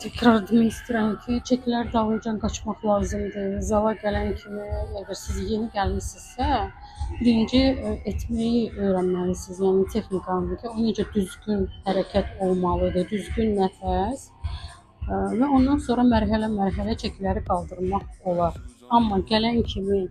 Tekrar demək istəyirəm ki, çəkilər dalınca qaçmaq lazımdır. Zala gələn kimi, əgər siz yeni gəlmisinizsə, birinci etməyi öyrənməlisiniz. Yəni texnikanı ki, o necə düzgün hərəkət olmalıdır, düzgün nəfəs və ondan sonra mərhələ-mərhələ çəkiləri qaldırmaq olar. Amma gələn kimi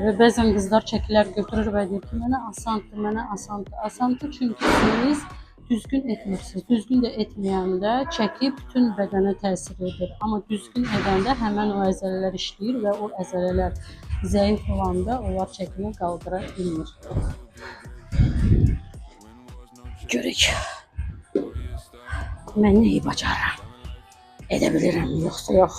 və bəzən qızlar çəkilər götürür və deyir ki, mənə asandır, mənə asandır. Asandır çünki siz düzgün etmirsiniz. Düzgün də etməyəndə çəki bütün bədənə təsir edir. Amma düzgün edəndə həmən o əzələlər işləyir və o əzələlər zəif olanda onlar çəkini qaldıra bilmir. Görək. Mən nəyi bacarıram? Edə bilirəm, yoxsa yox.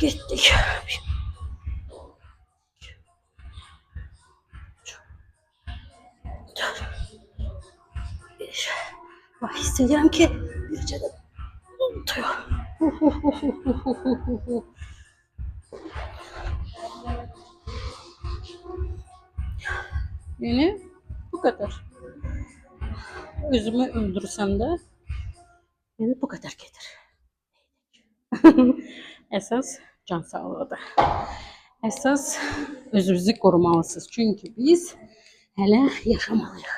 Getdik. Bak hissediyorum ki bircə də tutuyor. Yani bu kadar. Özümü öldürsem de yani bu kadar gelir. Əsas can sağlığıdır. Əsas özünüzü qorumalısınız. Çünki biz hələ yaşamalıyıq.